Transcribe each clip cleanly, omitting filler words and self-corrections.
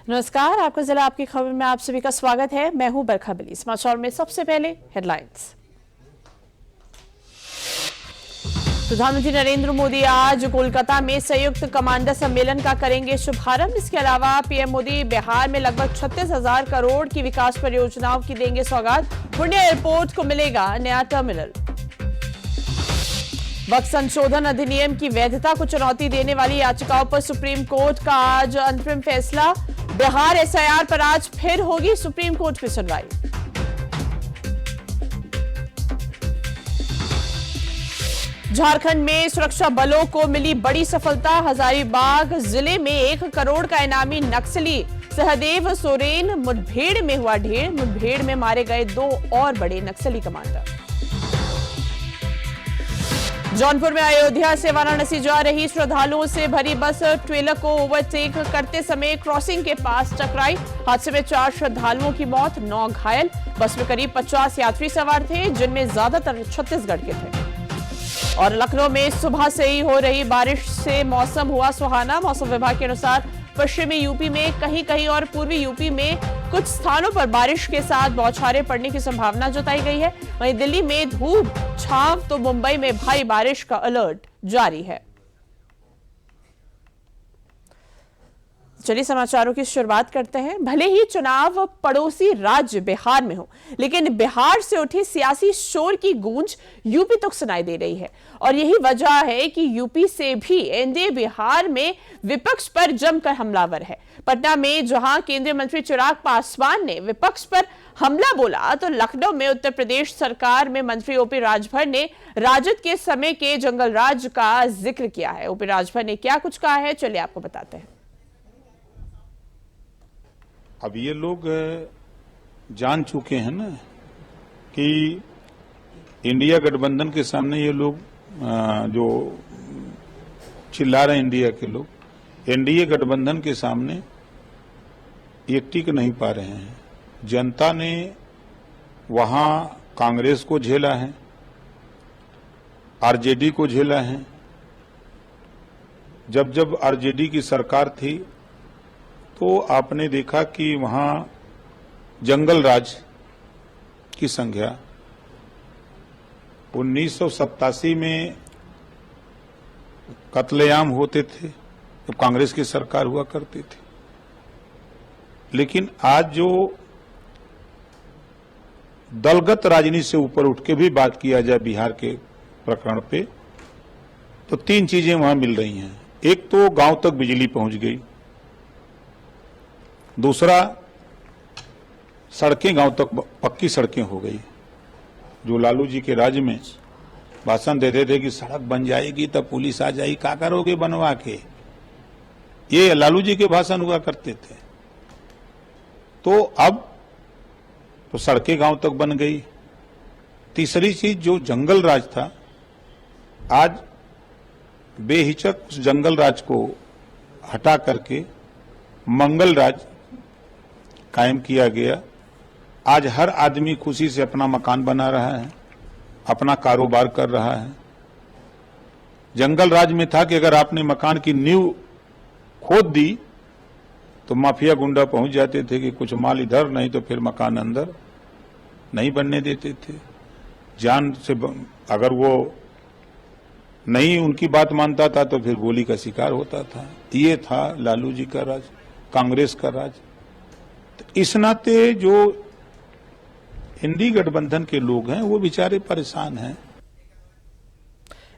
नमस्कार, आपका जिला आपकी खबर में आप सभी का स्वागत है। मैं हूं बरखा बली। समाचार में सबसे पहले हेडलाइंस। प्रधानमंत्री नरेंद्र मोदी आज कोलकाता में संयुक्त कमांडर सम्मेलन का करेंगे शुभारंभ। इसके अलावा पीएम मोदी बिहार में लगभग 36,000 करोड़ की विकास परियोजनाओं की देंगे सौगात। पुणे एयरपोर्ट को मिलेगा नया टर्मिनल। वक्त संशोधन अधिनियम की वैधता को चुनौती देने वाली याचिकाओं पर सुप्रीम कोर्ट का आज अंतरिम फैसला। बिहार एसआईआर पर आज फिर होगी सुप्रीम कोर्ट में सुनवाई। झारखंड में सुरक्षा बलों को मिली बड़ी सफलता। हजारीबाग जिले में 1 करोड़ का इनामी नक्सली सहदेव सोरेन मुठभेड़ में हुआ ढेर। मुठभेड़ में मारे गए 2 और बड़े नक्सली कमांडर। जौनपुर में अयोध्या से वाराणसी जा रही श्रद्धालुओं से भरी बस ट्रेलर को ओवरटेक करते समय क्रॉसिंग के पास टकराई। हादसे में 4 श्रद्धालुओं की मौत, 9 घायल। बस में करीब 50 यात्री सवार थे, जिनमें ज्यादातर छत्तीसगढ़ के थे। और लखनऊ में सुबह से ही हो रही बारिश से मौसम हुआ सुहाना। मौसम विभाग के अनुसार पश्चिमी यूपी में कहीं कहीं और पूर्वी यूपी में कुछ स्थानों पर बारिश के साथ बौछारें पड़ने की संभावना जताई गई है। वहीं दिल्ली में धूप छांव तो मुंबई में भारी बारिश का अलर्ट जारी है। चलिए समाचारों की शुरुआत करते हैं। भले ही चुनाव पड़ोसी राज्य बिहार में हो, लेकिन बिहार से उठी सियासी शोर की गूंज यूपी तक सुनाई दे रही है। और यही वजह है कि यूपी से भी एनडीए बिहार में विपक्ष पर जमकर हमलावर है। पटना में जहां केंद्रीय मंत्री चिराग पासवान ने विपक्ष पर हमला बोला, तो लखनऊ में उत्तर प्रदेश सरकार में मंत्री ओपी राजभर ने राजद के समय के जंगल राज का जिक्र किया है। ओपी राजभर ने क्या कुछ कहा है, चलिए आपको बताते हैं। अब ये लोग जान चुके हैं ना कि इंडिया गठबंधन के सामने ये लोग जो चिल्ला रहे हैं, इंडिया के लोग, एनडीए गठबंधन के सामने ये टिक नहीं पा रहे हैं। जनता ने वहां कांग्रेस को झेला है, आरजेडी को झेला है। जब जब आरजेडी की सरकार थी तो आपने देखा कि वहां जंगल राज की संख्या 1987 में कत्लेआम होते थे तो कांग्रेस की सरकार हुआ करती थी। लेकिन आज जो दलगत राजनीति से ऊपर उठ के भी बात किया जाए बिहार के प्रकरण पे, तो 3 चीजें वहां मिल रही हैं। एक तो गांव तक बिजली पहुंच गई, दूसरा सड़कें गांव तक पक्की सड़कें हो गई। जो लालू जी के राज में भाषण देते थे कि सड़क बन जाएगी तब पुलिस आ जाएगी, क्या करोगे बनवा के, ये लालू जी के भाषण हुआ करते थे। तो अब तो सड़कें गांव तक बन गई। तीसरी चीज जो जंगल राज था, आज बेहिचक उस जंगल राज को हटा करके मंगल राज कायम किया गया। आज हर आदमी खुशी से अपना मकान बना रहा है, अपना कारोबार कर रहा है। जंगल राज में था कि अगर आपने मकान की नींव खोद दी तो माफिया गुंडा पहुंच जाते थे कि कुछ माल इधर नहीं तो फिर मकान अंदर नहीं बनने देते थे। जान से अगर वो नहीं उनकी बात मानता था तो फिर गोली का शिकार होता था। ये था लालू जी का राज, कांग्रेस का राज। तो इस नाते जो इंडी गठबंधन के लोग हैं वो बेचारे परेशान हैं।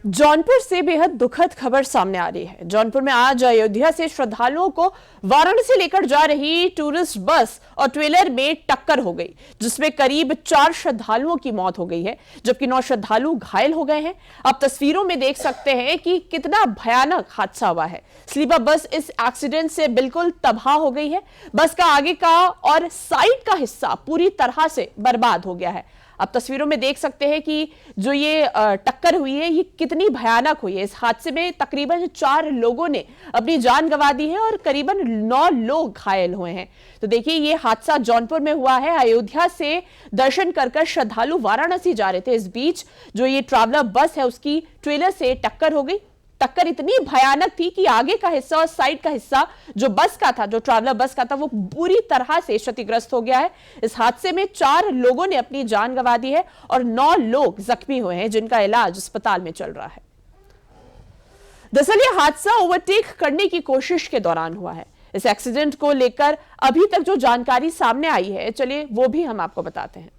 जौनपुर से बेहद दुखद खबर सामने आ रही है। जौनपुर में आज अयोध्या से श्रद्धालुओं को वाराणसी लेकर जा रही टूरिस्ट बस और ट्रेलर में टक्कर हो गई, जिसमें करीब 4 श्रद्धालुओं की मौत हो गई है, जबकि 9 श्रद्धालु घायल हो गए हैं। आप तस्वीरों में देख सकते हैं कि कितना भयानक हादसा हुआ है। स्लीपर बस इस एक्सीडेंट से बिल्कुल तबाह हो गई है। बस का आगे का और साइड का हिस्सा पूरी तरह से बर्बाद हो गया है। आप तस्वीरों में देख सकते हैं कि जो ये टक्कर हुई है ये कितनी भयानक हुई है। इस हादसे में तकरीबन 4 लोगों ने अपनी जान गंवा दी है और करीबन 9 लोग घायल हुए हैं। तो देखिए ये हादसा जौनपुर में हुआ है। अयोध्या से दर्शन कर श्रद्धालु वाराणसी जा रहे थे। इस बीच जो ये ट्रैवलर बस है उसकी ट्रेलर से टक्कर हो गई। टक्कर इतनी भयानक थी कि आगे का हिस्सा और साइड का हिस्सा जो बस का था, जो ट्रैवलर बस का था, वो पूरी तरह से क्षतिग्रस्त हो गया है। इस हादसे में 4 लोगों ने अपनी जान गंवा दी है और 9 लोग जख्मी हुए हैं, जिनका इलाज अस्पताल में चल रहा है। दरअसल यह हादसा ओवरटेक करने की कोशिश के दौरान हुआ है। इस एक्सीडेंट को लेकर अभी तक जो जानकारी सामने आई है, चलिए वो भी हम आपको बताते हैं।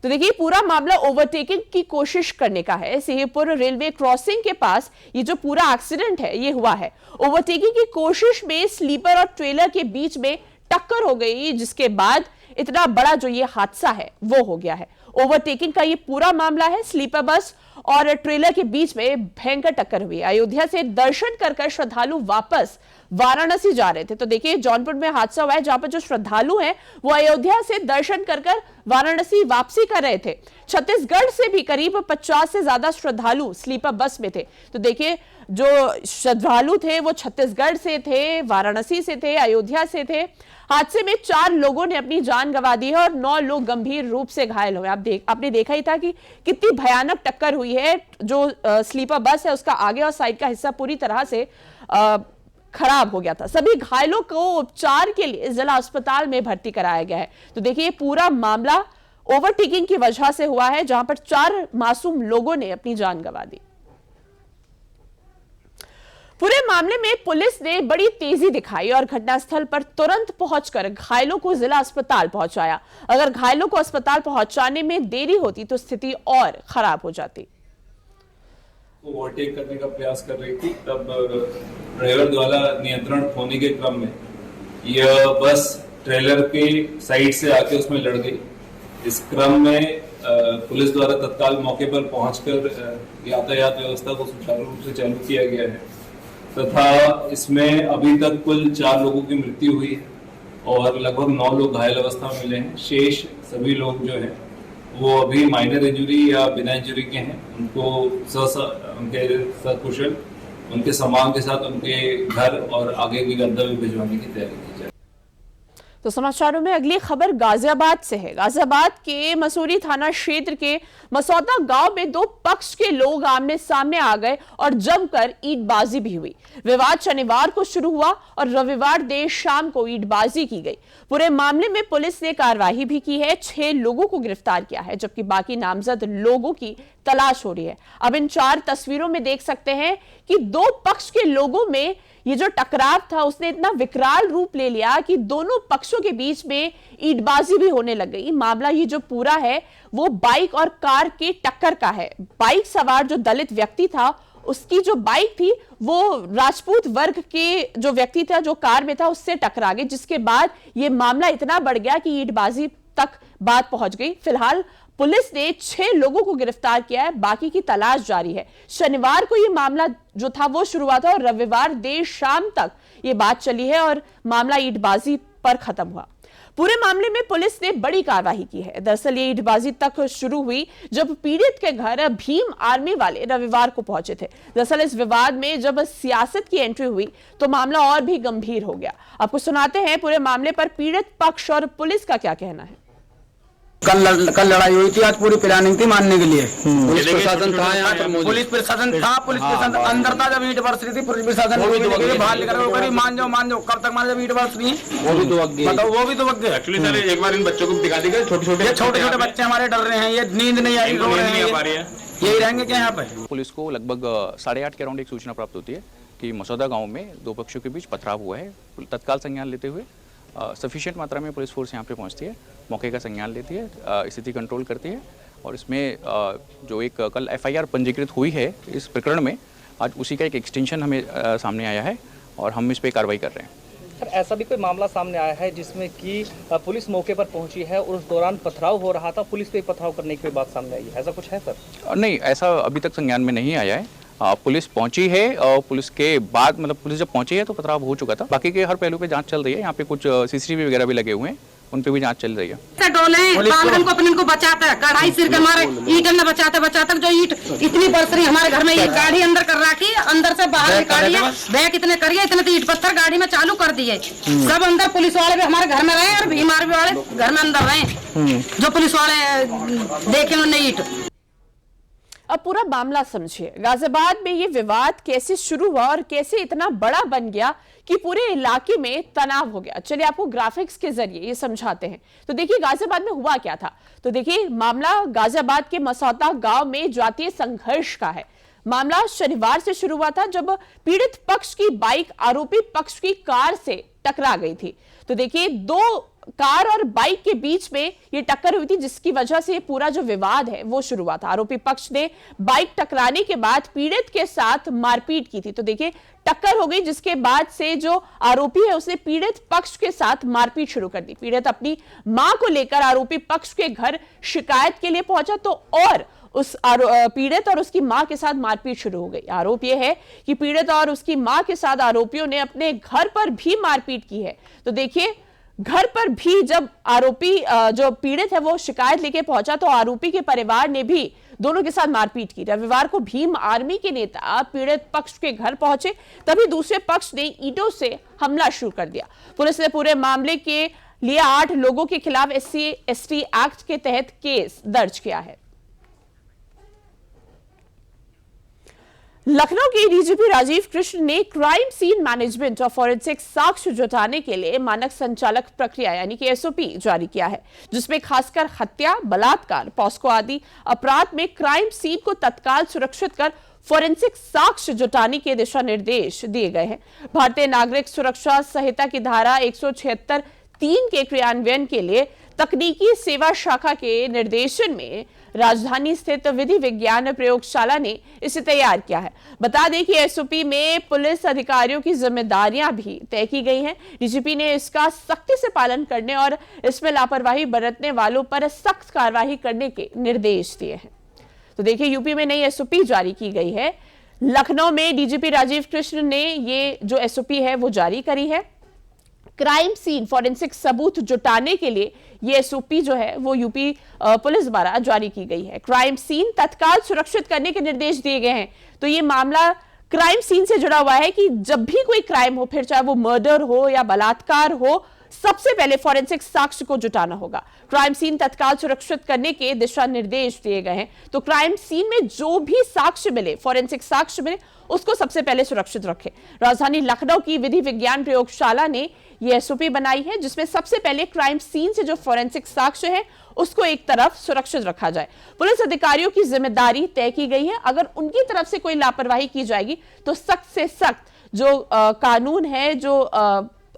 तो देखिए, पूरा मामला ओवरटेकिंग की कोशिश करने का है। सिंहपुर रेलवे क्रॉसिंग के पास ये जो पूरा एक्सीडेंट है ये हुआ है। ओवरटेकिंग की कोशिश में स्लीपर और ट्रेलर के बीच में टक्कर हो गई, जिसके बाद इतना बड़ा जो ये हादसा है वो हो गया है। ओवरटेकिंग का ये पूरा मामला है। स्लीपर बस और ट्रेलर के बीच में भयंकर टक्कर हुई। अयोध्या से दर्शन कर श्रद्धालु वापस वाराणसी जा रहे थे। तो देखिए, जौनपुर में हादसा हुआ है, जहां पर जो श्रद्धालु हैं वो अयोध्या से दर्शन कर वाराणसी वापसी कर रहे थे। छत्तीसगढ़ से भी करीब 50 से ज्यादा श्रद्धालु स्लीपर बस में थे। तो देखिए, जो श्रद्धालु थे वो छत्तीसगढ़ से थे, वाराणसी से थे, अयोध्या से थे। हादसे में 4 लोगों ने अपनी जान गंवा दी है और 9 लोग गंभीर रूप से घायल हुए। आपने देखा ही था कि कितनी भयानक टक्कर हुई है। जो स्लीपर बस है उसका आगे और साइड का हिस्सा पूरी तरह से खराब हो गया था। सभी घायलों को उपचार के लिए जिला अस्पताल में भर्ती कराया गया है। तो देखिए, पूरा मामला ओवरटेकिंग की वजह से हुआ है, जहां पर 4 मासूम लोगों ने अपनी जान गंवा दी। पूरे मामले में पुलिस ने बड़ी तेजी दिखाई और घटनास्थल पर तुरंत पहुंचकर घायलों को जिला अस्पताल पहुंचाया। अगर घायलों को अस्पताल पहुंचाने में देरी होती तो स्थिति और खराब हो जाती। ओवरटेक करने का प्रयास कर रही थी, तब ड्राइवर द्वारा नियंत्रण खोने के क्रम में यह बस ट्रेलर के साइड से आके उसमें लड़ गई। इस क्रम में पुलिस द्वारा तत्काल मौके पर पहुंचकर यातायात व्यवस्था को सुचारू रूप से चालू किया गया है तथा इसमें अभी तक कुल 4 लोगों की मृत्यु हुई है और लगभग 9 लोग घायल अवस्था में मिले हैं। शेष सभी लोग जो हैं वो अभी माइनर इंजरी या बिना इंजरी के हैं। उनके सकुशल उनके सामान के साथ उनके घर और आगे की गंतव्य भिजवाने की तैयारी की जाए। तो समाचारों में अगली खबर गाजियाबाद से है। गाजियाबाद के मसूरी थाना क्षेत्र के मसौदा गांव में 2 पक्ष के लोग आमने सामने आ गए और जमकर ईंटबाजी भी हुई। विवाद शनिवार को शुरू हुआ और रविवार देर शाम को ईंटबाजी की गई। पूरे मामले में पुलिस ने कार्रवाई भी की है। 6 लोगों को गिरफ्तार किया है, जबकि बाकी नामजद लोगों की तलाश हो रही है। अब इन 4 तस्वीरों में देख सकते हैं कि 2 पक्ष के लोगों में ये जो टकराव था उसने इतना विकराल रूप ले लिया कि दोनों पक्षों के बीच में ईंटबाजी भी होने लग गई। मामला ये जो पूरा है वो बाइक और कार के टक्कर का है। बाइक सवार जो दलित व्यक्ति था, उसकी जो बाइक थी वो राजपूत वर्ग के जो व्यक्ति था जो कार में था उससे टकरा गई, जिसके बाद ये मामला इतना बढ़ गया कि ईंटबाजी तक बात पहुंच गई। फिलहाल पुलिस ने 6 लोगों को गिरफ्तार किया है, बाकी की तलाश जारी है। शनिवार को यह मामला जो था वो शुरू हुआ था और रविवार देर शाम तक ये बात चली है और मामला ईंटबाजी पर खत्म हुआ। पूरे मामले में पुलिस ने बड़ी कार्रवाई की है। दरअसल ये ईंटबाजी तक शुरू हुई जब पीड़ित के घर भीम आर्मी वाले रविवार को पहुंचे थे। दरअसल इस विवाद में जब सियासत की एंट्री हुई तो मामला और भी गंभीर हो गया। आपको सुनाते हैं पूरे मामले पर पीड़ित पक्ष और पुलिस का क्या कहना है। कल लड़ाई हुई थी, आज पूरी प्लानिंग थी मारने के लिए। पुलिस प्रशासन था यहाँ पर, पुलिस प्रशासन अंदर था जब ईंट बरस रही थी। पुलिस प्रशासन बाहर लेकर मान जाओ कब तक मान, जब ईंट बरस रही है वो भी तो वक्त बताओ, वो भी तो वक्त। एक्चुअली सर एक बार इन बच्चों को दिखा दी, छोटे बच्चे हमारे डर रहे हैं, ये नींद नहीं आ रही, यही रहेंगे क्या यहाँ पे। पुलिस को लगभग 8:30 के अराउंड एक सूचना प्राप्त होती है कि मसौदा गांव में 2 पक्षों के बीच पथराव हुआ है। तत्काल संज्ञान लेते हुए सफिशिएंट मात्रा में पुलिस फोर्स यहाँ पे पहुँचती है, मौके का संज्ञान लेती है, स्थिति कंट्रोल करती है और इसमें जो एक कल FIR पंजीकृत हुई है इस प्रकरण में, आज उसी का एक एक्सटेंशन हमें सामने आया है और हम इस पर कार्रवाई कर रहे हैं। सर, ऐसा भी कोई मामला सामने आया है जिसमें कि पुलिस मौके पर पहुंची है और उस दौरान पथराव हो रहा था, पुलिस पे पथराव करने की बात सामने आई है, ऐसा कुछ है सर? नहीं, ऐसा अभी तक संज्ञान में नहीं आया है। पुलिस पहुंची है और पुलिस के बाद मतलब पुलिस जब पहुंची है तो पथराव हो चुका था। बाकी के हर पहलू पे जांच चल रही है। यहाँ पे कुछ CCTV वगैरह भी लगे हुए हैं, उन पे भी जांच चल रही है। को बचाता है, कढ़ाई सिर के मारे ईट में बचाते जो ईट इतनी बरस रही हमारे घर में, ये गाड़ी अंदर कर रखी, अंदर से बाहर निकाली है, बैग इतने करिए, इतने तो ईट पत्थर गाड़ी में चालू कर दिए। सब अंदर पुलिस वाले भी हमारे घर में रहे और भीम आर्मी वाले घर में अंदर रहे, जो पुलिस वाले देखे उन्हें ईट। अब पूरा मामला समझिए। गाजियाबाद में ये विवाद कैसे शुरू हुआ और कैसे इतना बड़ा बन गया कि पूरे इलाके में तनाव हो गया। चलिए आपको ग्राफिक्स के जरिए ये समझाते हैं। तो देखिए गाजियाबाद में हुआ क्या था। तो देखिए मामला गाजियाबाद के मसौदा गांव में जातीय संघर्ष का है। मामला शनिवार से शुरू हुआ था जब पीड़ित पक्ष की बाइक आरोपी पक्ष की कार से टकरा गई थी। तो देखिए दो कार और बाइक के बीच में ये टक्कर हुई थी, जिसकी वजह से पूरा जो विवाद है वो शुरू हुआ था। आरोपी पक्ष ने बाइक टकराने के बाद पीड़ित के साथ मारपीट की थी। तो देखिए टक्कर हो गई, जिसके बाद से जो आरोपी है उसने पीड़ित पक्ष के साथ मारपीट शुरू कर दी। पीड़ित अपनी मां को लेकर आरोपी पक्ष के घर शिकायत के लिए पहुंचा तो और उस पीड़ित और उसकी मां के साथ मारपीट शुरू हो गई। आरोप यह है कि पीड़ित और उसकी मां के साथ आरोपियों ने अपने घर पर भी मारपीट की है। तो देखिए घर पर भी जब आरोपी जो पीड़ित है वो शिकायत लेके पहुंचा तो आरोपी के परिवार ने भी दोनों के साथ मारपीट की। रविवार को भीम आर्मी के नेता पीड़ित पक्ष के घर पहुंचे, तभी दूसरे पक्ष ने ईंटों से हमला शुरू कर दिया। पुलिस ने पूरे मामले के लिए 8 लोगों के खिलाफ SC/ST एक्ट के तहत केस दर्ज किया है। लखनऊ के डीजीपी राजीव कृष्ण ने क्राइम सीन मैनेजमेंट और फॉरेंसिक साक्ष्य जुटाने के लिए मानक संचालक प्रक्रिया यानी कि SOP जारी किया है, जिसमें खासकर हत्या, बलात्कार, पॉस्को आदि अपराध में क्राइम सीन को तत्काल सुरक्षित कर फॉरेंसिक साक्ष्य जुटाने के दिशा निर्देश दिए गए हैं। भारतीय नागरिक सुरक्षा संहिता की धारा 176(3) के क्रियान्वयन के लिए तकनीकी सेवा शाखा के निर्देशन में राजधानी स्थित विधि विज्ञान प्रयोगशाला ने इसे तैयार किया है। बता दें कि SOP में पुलिस अधिकारियों की जिम्मेदारियां भी तय की गई हैं। डीजीपी ने इसका सख्ती से पालन करने और इसमें लापरवाही बरतने वालों पर सख्त कार्रवाई करने के निर्देश दिए हैं। तो देखिए यूपी में नई SOP जारी की गई है। लखनऊ में डीजीपी राजीव कृष्ण ने ये जो SOP है वो जारी करी है। क्राइम सीन फॉरेंसिक सबूत जुटाने के लिए ये SOP जो है वो यूपी पुलिस द्वारा जारी की गई है। क्राइम सीन तत्काल सुरक्षित करने के निर्देश दिए गए हैं। तो ये मामला क्राइम सीन से जुड़ा हुआ है कि जब भी कोई क्राइम हो, फिर चाहे वो मर्डर हो या बलात्कार हो, सबसे पहले फॉरेंसिक साक्ष्य को जुटाना होगा। क्राइम सीन तत्काल सुरक्षित करने के दिशा निर्देश दिए गए हैं। तो क्राइम सीन में जो भी साक्ष्य मिले, फॉरेंसिक साक्ष्य मिले, उसको सबसे पहले सुरक्षित रखें। राजधानी लखनऊ की विधि विज्ञान प्रयोगशाला ने यह SOP बनाई है, जिसमें सबसे पहले क्राइम सीन से जो फॉरेंसिक साक्ष्य है उसको एक तरफ सुरक्षित रखा जाए। पुलिस अधिकारियों की जिम्मेदारी तय की गई है। अगर उनकी तरफ से कोई लापरवाही की जाएगी तो सख्त से सख्त जो कानून है जो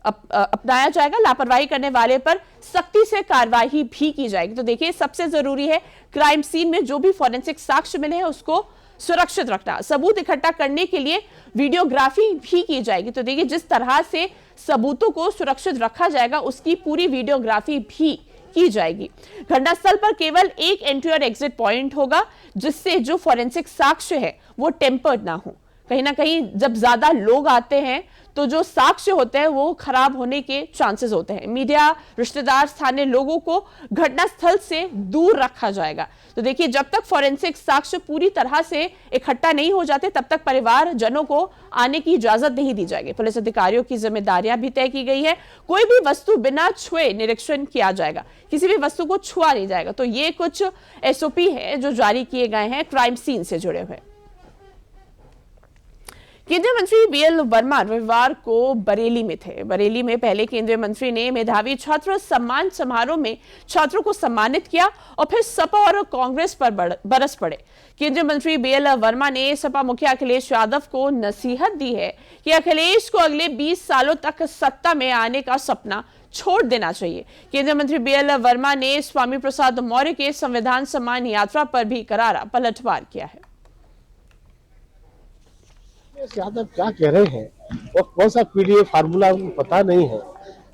अपनाया जाएगा। लापरवाही करने वाले पर सख्ती से कार्रवाई भी की जाएगी। तो देखिए सबसे जरूरी है क्राइम सीन में जो भी फॉरेंसिक साक्ष्य मिले हैं उसको सुरक्षित रखना। सबूत इकट्ठा करने के लिए वीडियोग्राफी भी की जाएगी। तो देखिए जिस तरह से सबूतों को सुरक्षित रखा जाएगा उसकी पूरी वीडियोग्राफी भी की जाएगी। घटनास्थल पर केवल एक एंट्री और एग्जिट पॉइंट होगा, जिससे जो फॉरेंसिक साक्ष्य है वो टेम्पर्ड ना हो। कहीं ना कहीं जब ज्यादा लोग आते हैं तो जो साक्ष्य होते हैं वो खराब होने के चांसेस होते हैं। मीडिया, रिश्तेदार, स्थानीय लोगों को घटनास्थल से दूर रखा जाएगा। तो देखिए जब तक फॉरेंसिक साक्ष्य पूरी तरह से इकट्ठा नहीं हो जाते तब तक परिवार जनों को आने की इजाजत नहीं दी जाएगी। पुलिस अधिकारियों की जिम्मेदारियां भी तय की गई है। कोई भी वस्तु बिना छुए निरीक्षण किया जाएगा, किसी भी वस्तु को छुआ नहीं जाएगा। तो ये कुछ SOP है जो जारी किए गए हैं क्राइम सीन से जुड़े हुए। केंद्रीय मंत्री BL वर्मा रविवार को बरेली में थे। बरेली में पहले केंद्रीय मंत्री ने मेधावी छात्र सम्मान समारोह में छात्रों को सम्मानित किया और फिर सपा और कांग्रेस पर बरस पड़े। केंद्रीय मंत्री BL वर्मा ने सपा मुखिया अखिलेश यादव को नसीहत दी है कि अखिलेश को अगले 20 सालों तक सत्ता में आने का सपना छोड़ देना चाहिए। केंद्रीय मंत्री BL वर्मा ने स्वामी प्रसाद मौर्य के संविधान सम्मान यात्रा पर भी करारा पलटवार किया है। यादव क्या कह रहे हैं और कौन सा PDA फार्मूला उनको पता नहीं है।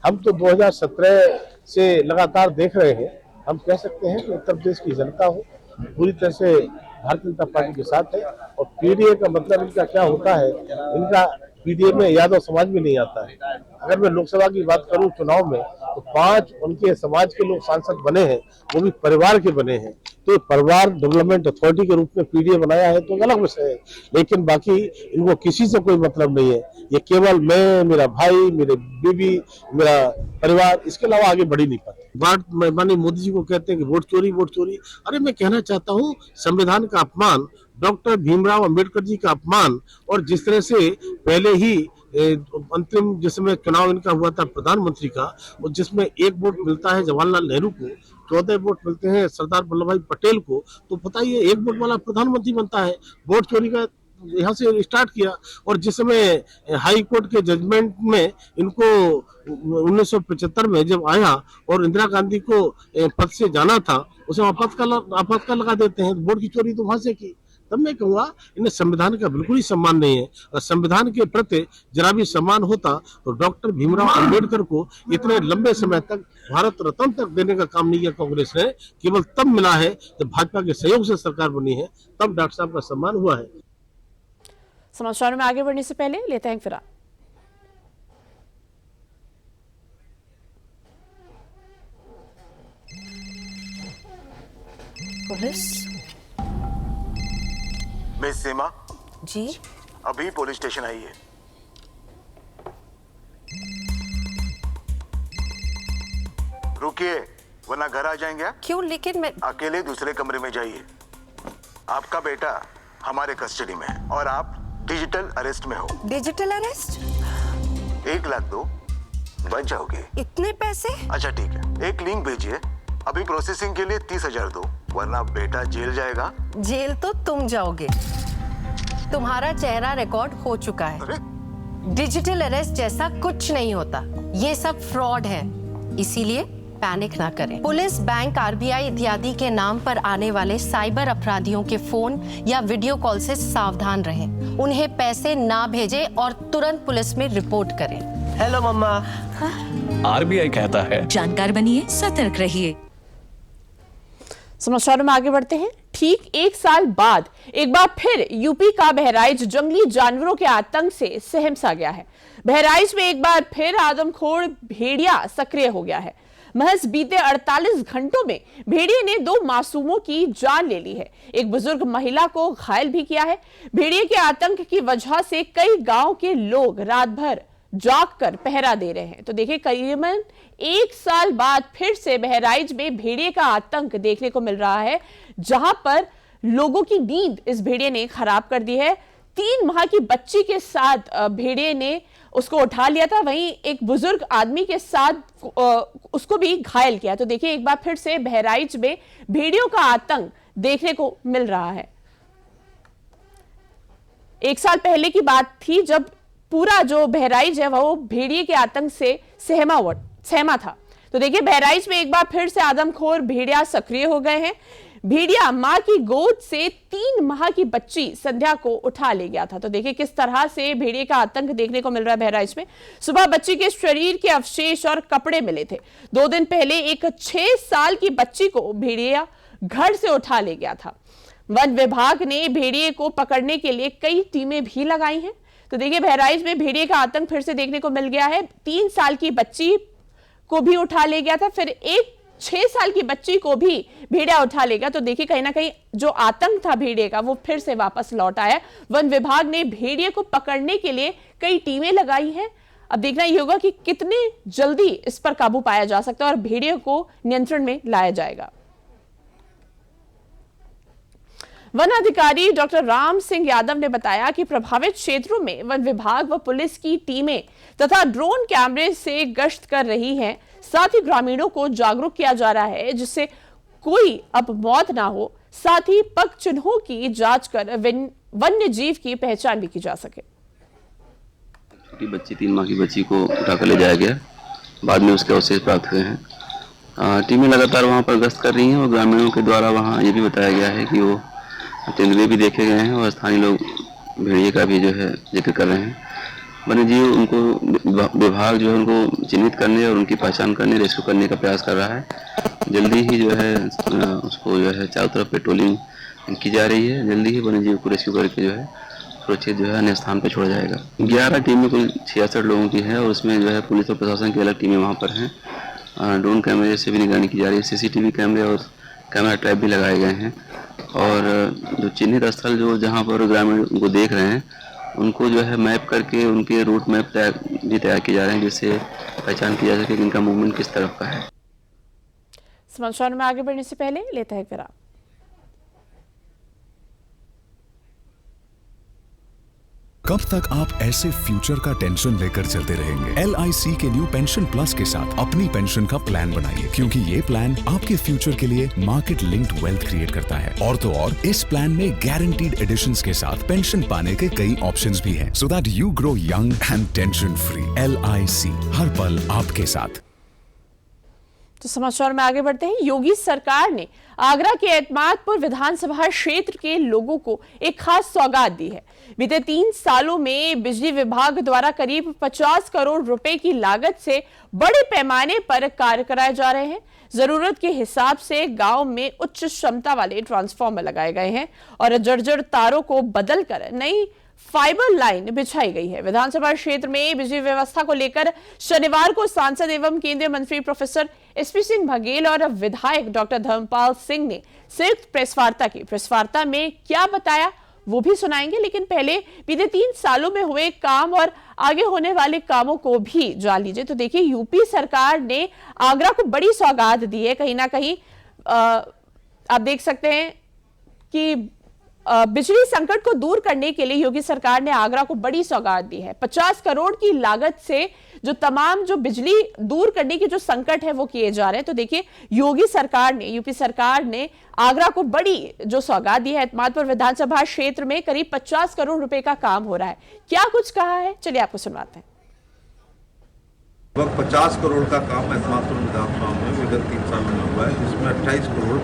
हम तो 2017 से लगातार देख रहे हैं। हम कह सकते हैं कि उत्तर प्रदेश की जनता हो पूरी तरह से भारतीय जनता पार्टी के साथ है और PDA का मतलब इनका क्या होता है, इनका PDA में यादव समाज में नहीं आता है। अगर मैं लोकसभा की बात करूं चुनाव में तो 5 उनके समाज के लोग सांसद बने हैं, वो भी परिवार के बने हैं। तो परिवार डेवलपमेंट अथॉरिटी के रूप में PDA बनाया है तो अलग विषय है, लेकिन बाकी इनको किसी से कोई मतलब नहीं है। ये केवल मैं, मेरा भाई, मेरे बीवी, मेरा परिवार, इसके अलावा आगे बढ़ ही नहीं पाते। माननीय मोदी जी को कहते हैं कि वोट चोरी वोट चोरी। अरे मैं कहना चाहता हूँ संविधान का अपमान, डॉक्टर भीमराव अंबेडकर जी का अपमान, और जिस तरह से पहले ही अंतिम जिसमें चुनाव इनका हुआ था प्रधानमंत्री का, और जिसमें 1 वोट मिलता है जवाहरलाल नेहरू को, 14 वोट मिलते हैं सरदार वल्लभ भाई पटेल को, तो बताइए 1 वोट वाला प्रधानमंत्री बनता है। वोट चोरी का यहाँ से स्टार्ट किया। और जिस समय हाई कोर्ट के जजमेंट में इनको 1975 में जब आया और इंदिरा गांधी को पद से जाना था, उसे आपातकाल लगा देते हैं। वोट की चोरी तो वहां से की। तब मैं कहूँगा इन्हें संविधान का बिल्कुल ही सम्मान नहीं है। और संविधान के प्रति जरा भी सम्मान होता तो डॉक्टर भीमराव अंबेडकर को इतने लंबे समय तक भारत रत्न तक देने का काम नहीं किया कांग्रेस ने। केवल तब मिला है जब भाजपा के सहयोग से सरकार बनी है, तब डॉक्टर साहब का सम्मान हुआ है। समाचारों में आगे बढ़ने से पहले लेते हैं एक विराम। पुलिस मिस सीमा जी, अभी पुलिस स्टेशन आई है। रुकिए वरना घर आ जाएंगे आप। क्यों? लेकिन मैं अकेले दूसरे कमरे में जाइए। आपका बेटा हमारे कस्टडी में है और आप डिजिटल अरेस्ट में हो। Digital arrest? 1 लाख दो, बच जाओगे। इतने पैसे? अच्छा ठीक है, एक लिंक भेजिए। अभी प्रोसेसिंग के लिए 30,000 दो, वरना बेटा जेल जाएगा। जेल तो तुम जाओगे। तुम्हारा चेहरा रिकॉर्ड हो चुका है। अरे डिजिटल अरेस्ट जैसा कुछ नहीं होता, ये सब फ्रॉड है। इसीलिए पैनिक ना करें। पुलिस, बैंक, आरबीआई इत्यादि के नाम पर आने वाले साइबर अपराधियों के फोन या वीडियो कॉल से सावधान रहें। उन्हें पैसे ना भेजें और तुरंत पुलिस में रिपोर्ट करें। हेलो मम्मा। आरबीआई कहता है जानकार बनिए, सतर्क रहिए। समाचारों में आगे बढ़ते हैं। ठीक 1 साल बाद एक बार फिर यूपी का बहराइच जंगली जानवरों के आतंक से सहम-सा गया है। बहराइच में एक बार फिर आदमखोर भेड़िया सक्रिय हो गया है। महज बीते 48 घंटों में भेड़िए ने 2 मासूमों की जान ले ली है। एक बुजुर्ग महिला को घायल भी किया है। भेड़िए के आतंक की वजह से कई गांव के लोग रात भर जाग कर पहरा दे रहे हैं। तो देखिए, करीबन 1 साल बाद फिर से बहराइच में भेड़िए का आतंक देखने को मिल रहा है, जहां पर लोगों की नींद इस भेड़िए ने खराब कर दी है। 3 माह की बच्ची के साथ भेड़िए ने उसको उठा लिया था, वहीं एक बुजुर्ग आदमी के साथ उसको भी घायल किया। तो देखिए, एक बार फिर से बहराइच में भेड़ियों का आतंक देखने को मिल रहा है। 1 साल पहले की बात थी जब पूरा जो बहराइच है वो भेड़िए के आतंक से सहमा था। तो देखिए, बहराइच में एक बार फिर से आदमखोर भेड़िया सक्रिय हो गए हैं। भेड़िया मां की गोद से 3 माह की बच्ची संध्या को उठा ले गया था। तो देखिए किस तरह से भेड़िए का आतंक देखने को मिल रहा है बहराइच में। सुबह बच्ची के शरीर के अवशेष और कपड़े मिले थे। 2 दिन पहले एक 6 साल की बच्ची को भेड़िया घर से उठा ले गया था। वन विभाग ने भेड़िए को पकड़ने के लिए कई टीमें भी लगाई हैं। तो देखिए, बहराइच में भेड़िए का आतंक फिर से देखने को मिल गया है। 3 साल की बच्ची को भी उठा ले गया था, फिर एक 6 साल की बच्ची को भी भेड़िया उठा लेगा। तो देखिए, कहीं ना कहीं जो आतंक था भेड़िए का वो फिर से वापस लौट आया। वन विभाग ने भेड़िए को पकड़ने के लिए कई टीमें लगाई हैं। अब देखना ये होगा कि कितने जल्दी इस पर काबू पाया जा सकता है और भेड़िए को नियंत्रण में लाया जाएगा। वन अधिकारी डॉक्टर राम सिंह यादव ने बताया कि प्रभावित क्षेत्रों में वन विभाग व पुलिस की टीमें तथा ड्रोन कैमरे से गश्त कर रही हैं। साथ ही ग्रामीणों को जागरूक किया जा रहा है जिससे कोई अब मौत ना हो। साथ ही पग चिन्हों की जांच कर वन्य जीव की पहचान भी की जा सके। छोटी बच्ची 3 माह की बच्ची को उठाकर ले जाया गया, बाद में उसके अवशेष प्राप्त हुए हैं। टीमें लगातार वहां पर गश्त कर रही हैं और ग्रामीणों के द्वारा वहां ये भी बताया गया है कि वो तेंदुए भी देखे गए हैं और स्थानीय लोग भेड़िए का भी जो है जिक्र कर रहे हैं। वन्य जीव उनको विभाग जो है उनको चिन्हित करने और उनकी पहचान करने, रेस्क्यू करने का प्रयास कर रहा है। जल्दी ही जो है उसको जो है चारों तरफ पेट्रोलिंग की जा रही है। जल्दी ही वन्य जीव को रेस्क्यू करके जो है सुरक्षित जो है अन्य स्थान पर छोड़ा जाएगा। 11 टीमें कुल 66 लोगों की है और उसमें जो है पुलिस और प्रशासन की अलग टीमें वहाँ पर हैं। ड्रोन कैमरे से भी निगरानी की जा रही है। CCTV कैमरे और कैमरा ट्रैप भी लगाए गए हैं और जो चिन्हित स्थल जो जहाँ पर ग्रामीण उनको देख रहे हैं उनको जो है मैप करके उनके रूट मैप भी तैयार किए जा रहे हैं जिससे पहचान की जा सके कि इनका मूवमेंट किस तरफ का है। समाचार में आगे बढ़ने से पहले लेते हैं विराम। कब तक आप ऐसे फ्यूचर का टेंशन लेकर चलते रहेंगे? LIC के न्यू पेंशन प्लस के साथ अपनी पेंशन का प्लान बनाइए, क्योंकि ये प्लान आपके फ्यूचर के लिए मार्केट लिंक्ड वेल्थ क्रिएट करता है। और तो और इस प्लान में गारंटीड एडिशंस के साथ पेंशन पाने के कई ऑप्शंस भी हैं, so that you grow young and tension free. LIC, हर पल आपके साथ। तो समाचार में आगे बढ़ते हैं। योगी सरकार ने आगरा के एतमादपुर विधानसभा क्षेत्र के लोगों को एक खास सौगात दी है। बीते 3 सालों में बिजली विभाग द्वारा करीब 50 करोड़ रुपए की लागत से बड़े पैमाने पर कार्य कराए जा रहे हैं। जरूरत के हिसाब से गांव में उच्च क्षमता वाले ट्रांसफार्मर लगाए गए हैं और जर्जर तारों को बदलकर नई फाइबर लाइन बिछाई गई है। विधानसभा क्षेत्र में बिजली व्यवस्था को लेकर शनिवार को सांसद एवं केंद्रीय मंत्री प्रोफेसर SP सिंह बघेल और विधायक डॉक्टर धर्मपाल सिंह ने संयुक्त प्रेस वार्ता की। प्रेस वार्ता में क्या बताया वो भी सुनाएंगे, लेकिन पहले बीते 3 सालों में हुए काम और आगे होने वाले कामों को भी जान लीजिए। तो देखिए, यूपी सरकार ने आगरा को बड़ी सौगात दी है। कहीं ना कहीं आप देख सकते हैं कि बिजली संकट को दूर करने के लिए योगी सरकार ने आगरा को बड़ी सौगात दी है। 50 करोड़ की लागत से जो बिजली दूर करने की जो संकट है वो किए जा रहे हैं। तो देखिए, यूपी सरकार ने आगरा को बड़ी जो सौगात दी है। एतमादपुर विधानसभा क्षेत्र में करीब 50 करोड़ रुपए का काम हो रहा है। क्या कुछ कहा है, चलिए आपको सुनवाते हैं। लगभग 50 करोड़ का काम एतमादपुर विधानसभा में विगत 3 साल में हुआ है, जिसमें 28 करोड़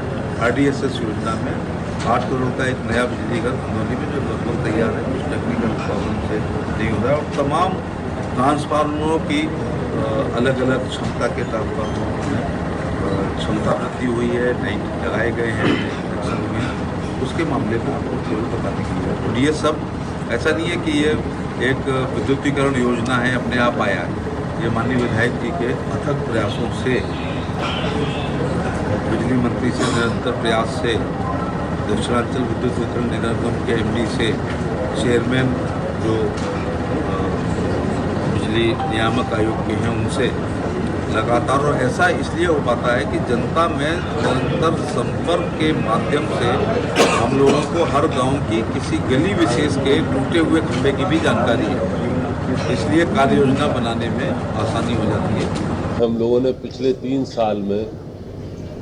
RDSS योजना में, 8 करोड़ का एक नया बिजली घर खंदौली में जो लगभग तैयार है, कुछ टेक्निकल प्रॉब्लम से नहीं हो रहा है। और तमाम ट्रांसफार्मरों की अलग अलग क्षमता के ट्रांसफार्मरों में क्षमता वृद्धि हुई है, नई लगाए गए हैं, कनेक्शन हुए हैं, उसके मामले को आपको केवल बताने के लिए। और ये सब ऐसा नहीं है कि ये एक विद्युतीकरण योजना है, अपने आप आया है। ये माननीय विधायक जी के अथक प्रयासों से, बिजली मंत्री से निरंतर प्रयास से, दक्षिणांचल विद्युत वितरण निगम के MD से, चेयरमैन जो बिजली नियामक आयोग के हैं उनसे लगातार, और ऐसा इसलिए हो पाता है कि जनता में निरंतर संपर्क के माध्यम से हम लोगों को हर गांव की किसी गली विशेष के टूटे हुए खंभे की भी जानकारी है, इसलिए कार्य योजना बनाने में आसानी हो जाती है। हम लोगों ने पिछले 3 साल में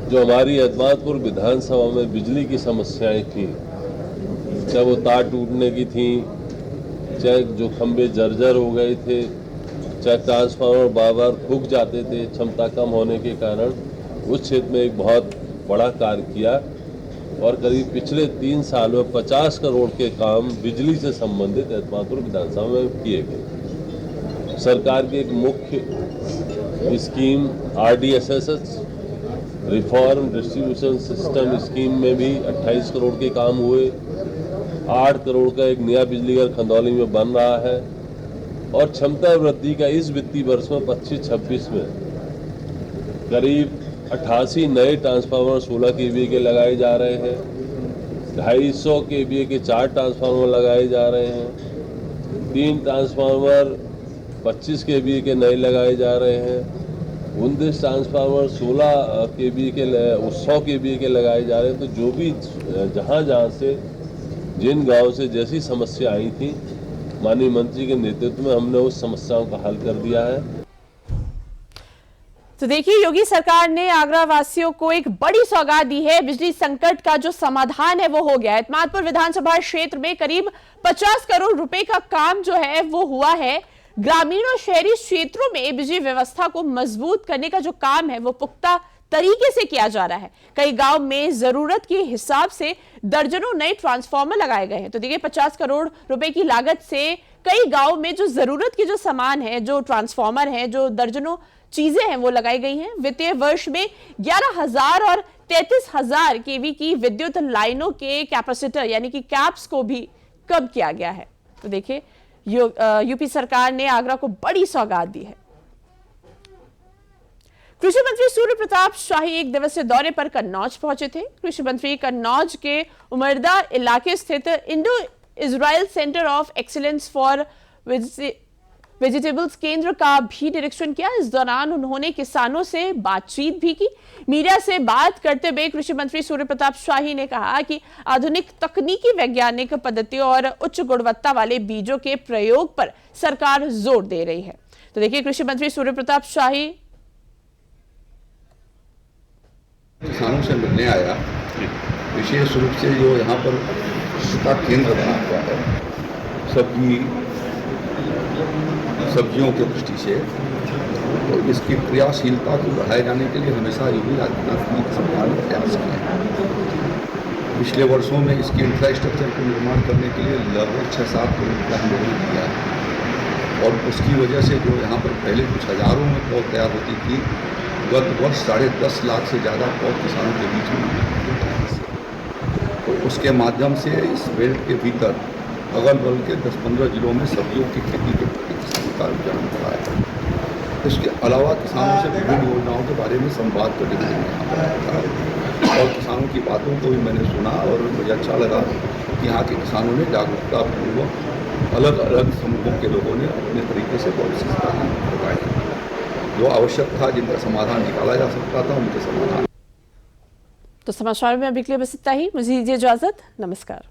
जो हमारी एतमादपुर विधानसभा में बिजली की समस्याएं थी, चाहे वो तार टूटने की थी, चाहे जो खंभे जर्जर हो गए थे, चाहे ट्रांसफार्मर बार बार फूक जाते थे क्षमता कम होने के कारण, उस क्षेत्र में एक बहुत बड़ा कार्य किया और करीब पिछले 3 साल में 50 करोड़ के काम बिजली से संबंधित एतमादपुर विधानसभा में किए गए। सरकार की एक मुख्य scheme RDSS reform distribution system scheme में भी 28 करोड़ के काम हुए। 8 करोड़ का एक नया बिजली घर खंदौली में बन रहा है और क्षमता वृद्धि का इस वित्तीय वर्ष में 25-26 में करीब 88 नए ट्रांसफार्मर 16 kVA के लगाए जा रहे हैं। 250 kVA के 4 ट्रांसफार्मर लगाए जा रहे हैं। 3 ट्रांसफार्मर 25 kVA के नए लगाए जा रहे हैं। 29 ट्रांसफार्मर 16 kVA के 100 kVA के लगाए जा रहे हैं। तो जो भी जहाँ से जिन गांव से जैसी समस्या आई थी, माननीय मंत्री के नेतृत्व में हमने उस समस्याओं का हल कर दिया है। तो देखिए, योगी सरकार ने आगरा वासियों को एक बड़ी सौगात दी है। बिजली संकट का जो समाधान है वो हो गया है। एतमादपुर विधानसभा क्षेत्र में करीब 50 करोड़ रुपए का काम जो है वो हुआ है। ग्रामीण और शहरी क्षेत्रों में बिजली व्यवस्था को मजबूत करने का जो काम है वो पुख्ता तरीके से किया जा रहा है। कई गांव में जरूरत के हिसाब से दर्जनों नए ट्रांसफार्मर लगाए गए हैं। तो देखिए, 50 करोड़ रुपए की लागत से कई गांव में जो जरूरत के जो सामान है, जो ट्रांसफार्मर है, जो दर्जनों चीजें हैं वो लगाई गई हैं। वित्तीय वर्ष में 11,000 और 33,000 kV की विद्युत लाइनों के कैपेसिटर यानी कि कैप्स को भी कम किया गया है। तो देखिए, यूपी सरकार ने आगरा को बड़ी सौगात दी है। कृषि मंत्री सूर्य प्रताप शाही 1 दिवसीय दौरे पर कन्नौज पहुंचे थे। कृषि मंत्री कन्नौज के उमरदा इलाके स्थित Indo Israel centre of excellence for vegetables केंद्र का भी निरीक्षण किया। इस दौरान उन्होंने किसानों से बातचीत भी की। मीडिया से बात करते हुए कृषि मंत्री सूर्य प्रताप शाही ने कहा कि आधुनिक तकनीकी, वैज्ञानिक पद्धतियों और उच्च गुणवत्ता वाले बीजों के प्रयोग पर सरकार जोर दे रही है। तो देखिए कृषि मंत्री सूर्य प्रताप शाही। किसानों से मिलने आया, विशेष रूप से जो यहाँ पर उसका केंद्र बना हुआ है सब्जियों की दृष्टि से, तो इसकी क्रियाशीलता को बढ़ाए जाने के लिए हमेशा योगी आदित्यनाथ ने सरकार ने प्रयास किए हैं। पिछले वर्षों में इसके इंफ्रास्ट्रक्चर को निर्माण करने के लिए लगभग 6-7 करोड़ रुपया हम लोगों ने दिया है और उसकी वजह से जो यहाँ पर पहले कुछ हज़ारों में पौध तैयार होती थी, गत वर्ष 10.5 लाख से ज़्यादा पौध किसानों के बीच में, तो उसके माध्यम से इस बेल्ट के भीतर अगल बगल के 10-15 जिलों में सब्जियों की खेती के प्रति किसानों का रुझान बढ़ा है। इसके अलावा किसानों से विभिन्न योजनाओं के बारे में संवाद करने के लिए यहाँ पर आया और किसानों की बातों को भी मैंने सुना और मुझे अच्छा लगा कि यहाँ के किसानों ने जागरूकतापूर्वक अलग अलग समूहों के लोगों ने अपने तरीके से पॉलिसी बताई, जो आवश्यक था, जिनका समाधान निकाला जा सकता था, उनके समाधान। तो समाचार में अभी के लिए बस इतना ही। मुझे दीजिए इजाजत। नमस्कार।